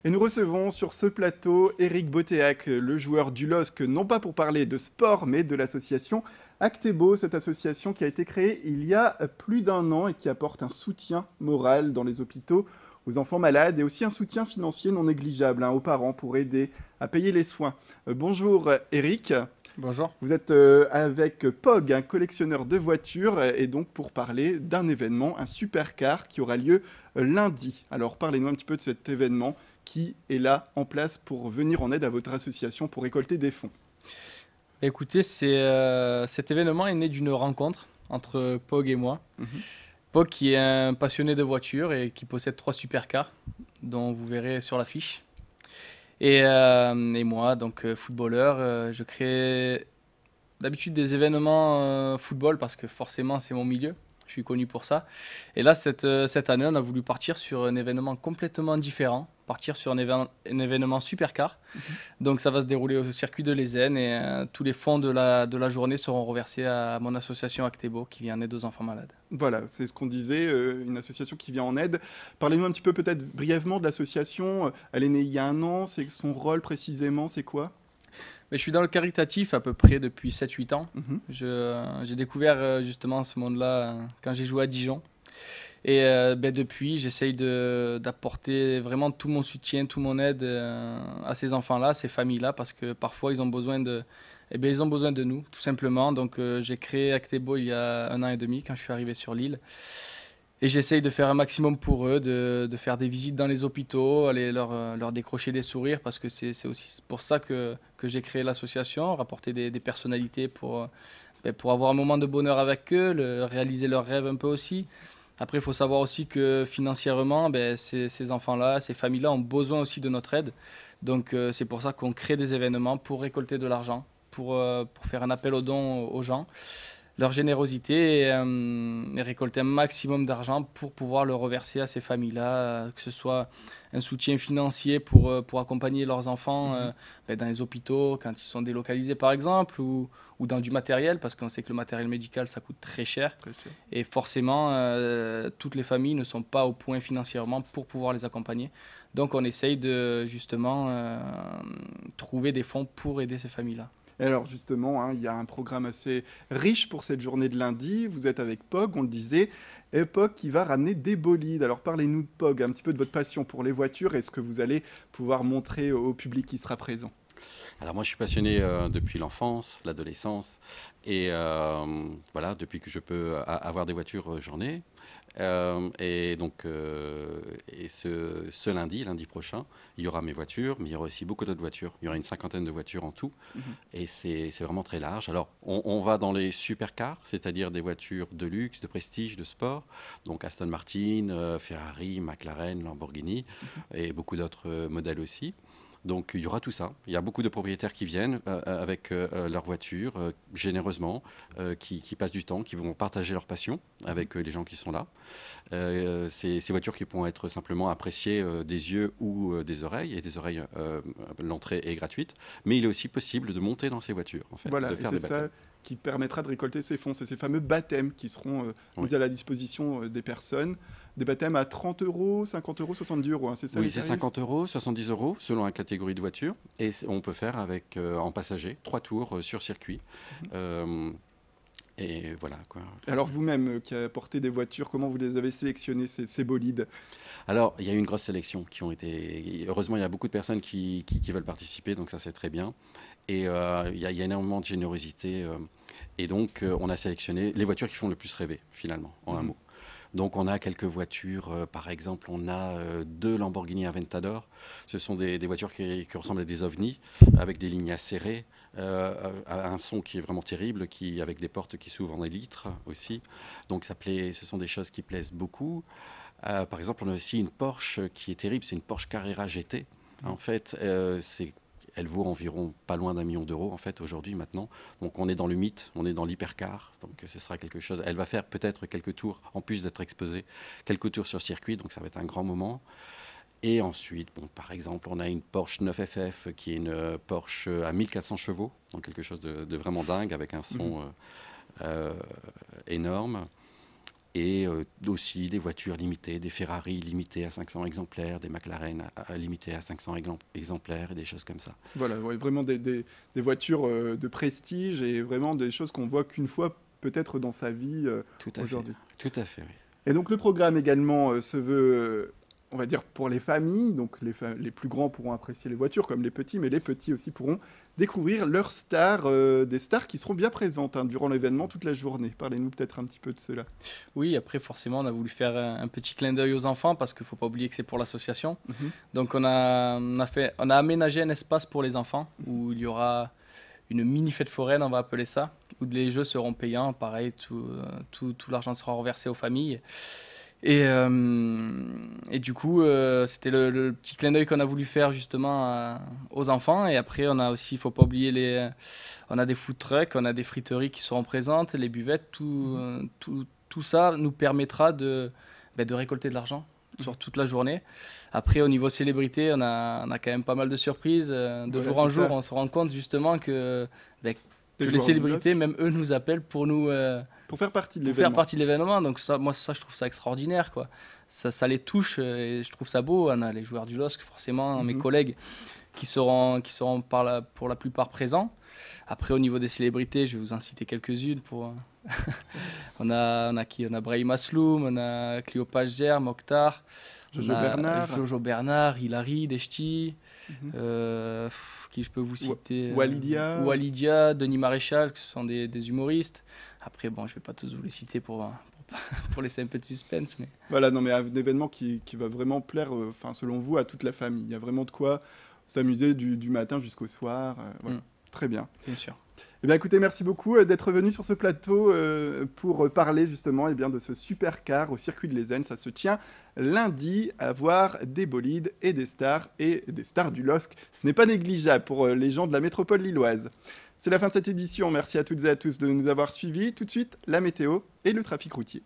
Et nous recevons sur ce plateau Éric Botéac, le joueur du LOSC, non pas pour parler de sport, mais de l'association Actebo, cette association qui a été créée il y a plus d'un an et qui apporte un soutien moral dans les hôpitaux aux enfants malades et aussi un soutien financier non négligeable aux parents pour aider à payer les soins. Bonjour Éric. Bonjour. Vous êtes avec Pog, un collectionneur de voitures, et donc pour parler d'un événement, un supercar qui aura lieu lundi. Alors parlez-nous un petit peu de cet événement qui est là en place pour venir en aide à votre association pour récolter des fonds. Écoutez, cet événement est né d'une rencontre entre Pog et moi. Mhm. Pog qui est un passionné de voitures et qui possède 3 supercars, dont vous verrez sur l'affiche. Et moi, donc footballeur, je crée d'habitude des événements football parce que forcément c'est mon milieu. Je suis connu pour ça. Et là, cette année, on a voulu partir sur un événement complètement différent, partir sur un événement supercar. Donc ça va se dérouler au circuit de l'Ézène et tous les fonds de la journée seront reversés à mon association Actebo qui vient en aide aux enfants malades. Voilà, c'est ce qu'on disait, une association qui vient en aide. Parlez-nous un petit peu peut-être brièvement de l'association. Elle est née il y a un an, c'est son rôle précisément, c'est quoi? Mais je suis dans le caritatif à peu près depuis 7-8 ans. Mhm. J'ai découvert justement ce monde-là quand j'ai joué à Dijon. Et depuis, j'essaye d'apporter vraiment tout mon soutien, toute mon aide à ces enfants-là, ces familles-là, parce que parfois ils ont besoin ils ont besoin de nous, tout simplement. Donc j'ai créé Actebo il y a 1 an et demi quand je suis arrivé sur l'île. Et j'essaye de faire un maximum pour eux, de faire des visites dans les hôpitaux, aller leur décrocher des sourires, parce que c'est aussi pour ça que j'ai créé l'association, rapporter des personnalités pour avoir un moment de bonheur avec eux, réaliser leurs rêves un peu aussi. Après, il faut savoir aussi que financièrement, ces enfants-là, ces familles-là ont besoin aussi de notre aide. Donc c'est pour ça qu'on crée des événements pour récolter de l'argent, pour faire un appel aux dons aux gens, leur générosité et récolter un maximum d'argent pour pouvoir le reverser à ces familles-là, que ce soit un soutien financier pour accompagner leurs enfants dans les hôpitaux quand ils sont délocalisés par exemple, ou dans du matériel, parce qu'on sait que le matériel médical ça coûte très cher. Très cher. Et forcément, toutes les familles ne sont pas au point financièrement pour pouvoir les accompagner. Donc on essaye de justement trouver des fonds pour aider ces familles-là. Et alors justement, il y a un programme assez riche pour cette journée de lundi. Vous êtes avec Pog, on le disait, et Pog qui va ramener des bolides. Alors parlez-nous de Pog, un petit peu de votre passion pour les voitures et ce que vous allez pouvoir montrer au public qui sera présent. Alors moi je suis passionné depuis l'enfance, l'adolescence et voilà, depuis que je peux avoir des voitures j'en ai. Et donc ce lundi prochain, il y aura mes voitures, mais il y aura aussi beaucoup d'autres voitures. Il y aura une 50aine de voitures en tout et c'est vraiment très large. Alors on va dans les supercars, c'est-à-dire des voitures de luxe, de prestige, de sport, donc Aston Martin, Ferrari, McLaren, Lamborghini et beaucoup d'autres modèles aussi. Donc il y aura tout ça. Il y a beaucoup de propriétaires qui viennent avec leur voiture généreusement, qui passent du temps, qui vont partager leur passion avec les gens qui sont là. Ces voitures qui pourront être simplement appréciées des yeux ou des oreilles. Et des oreilles, l'entrée est gratuite. Mais il est aussi possible de monter dans ces voitures, en fait, Voilà, de et faire c'est des baptêmes. ça qui permettra de récolter ces fonds. C'est ces fameux baptêmes qui seront Oui. mis à la disposition des personnes. Des baptêmes à 30 euros, 50 euros, 70 euros, c'est ça Oui, les c'est tarifs? 50 euros, 70 euros selon la catégorie de voiture. Et on peut faire avec en passager 3 tours sur circuit. Et voilà quoi. Alors vous-même qui apportez des voitures, comment vous les avez sélectionnées, ces bolides? Alors, il y a eu une grosse sélection qui ont été. Heureusement, il y a beaucoup de personnes qui veulent participer, donc ça c'est très bien. Et il y a énormément de générosité. Et donc, on a sélectionné les voitures qui font le plus rêver, finalement, en un mot. Donc, on a quelques voitures. Par exemple, on a 2 Lamborghini Aventador. Ce sont des voitures qui ressemblent à des ovnis, avec des lignes acérées, un son qui est vraiment terrible, avec des portes qui s'ouvrent en élytres aussi. Donc, ce sont des choses qui plaisent beaucoup. Par exemple, on a aussi une Porsche qui est terrible, c'est une Porsche Carrera GT. En fait, elle vaut environ pas loin d'1 million d'euros en fait aujourd'hui maintenant. Donc on est dans le mythe, on est dans l'hypercar. Donc ce sera quelque chose. Elle va faire peut-être quelques tours, en plus d'être exposée, quelques tours sur circuit. Donc ça va être un grand moment. Et ensuite, par exemple, on a une Porsche 9FF qui est une Porsche à 1400 chevaux, donc quelque chose de vraiment dingue avec un son énorme. et aussi des voitures limitées, des Ferrari limitées à 500 exemplaires, des McLaren limitées à 500 exemplaires et des choses comme ça. Voilà, ouais, vraiment des voitures de prestige et vraiment des choses qu'on voit qu'une fois peut-être dans sa vie aujourd'hui. Tout à fait, oui. Et donc le programme également se veut, on va dire, pour les familles. Donc les plus grands pourront apprécier les voitures comme les petits, mais les petits aussi pourront découvrir leurs stars, des stars qui seront bien présentes durant l'événement toute la journée. Parlez-nous peut-être un petit peu de cela. Oui, après forcément on a voulu faire un petit clin d'œil aux enfants parce qu'il ne faut pas oublier que c'est pour l'association. Donc on a aménagé un espace pour les enfants où il y aura une mini fête foraine, on va appeler ça, où les jeux seront payants, pareil, tout l'argent sera reversé aux familles. Et du coup, c'était le petit clin d'œil qu'on a voulu faire justement aux enfants. Et après, on a aussi, il ne faut pas oublier, on a des food trucks, on a des friteries qui seront présentes, les buvettes, tout ça nous permettra de récolter de l'argent sur toute la journée. Après, au niveau célébrité, on a quand même pas mal de surprises. De jour en jour, on se rend compte justement que les célébrités, même eux, nous appellent pour nous... pour faire partie de l'événement. Pour faire partie de l'événement. Donc ça, moi, je trouve ça extraordinaire, quoi. Ça les touche et je trouve ça beau. On a les joueurs du LOSC, forcément, mes collègues qui seront pour la plupart présents. Après, au niveau des célébrités, je vais vous en citer quelques-unes. On a qui? On a Brahim Asloum, on a Cléopâtre Ger, Mokhtar, Jojo Bernard, Hilary, Deshti, qui je peux vous citer? Walidia, Denis Maréchal, que ce sont des humoristes. Après, bon, je ne vais pas tous vous les citer pour laisser un peu de suspense. Mais... Voilà, non, mais un événement qui va vraiment plaire, selon vous, à toute la famille. Il y a vraiment de quoi s'amuser du matin jusqu'au soir. Voilà. Très bien. Bien sûr. Eh bien, écoutez, merci beaucoup d'être venu sur ce plateau pour parler justement de ce supercar au circuit de l'Ezen. Ça se tient lundi à voir des bolides et des stars du LOSC. Ce n'est pas négligeable pour les gens de la métropole lilloise. C'est la fin de cette édition. Merci à toutes et à tous de nous avoir suivis. Tout de suite, la météo et le trafic routier.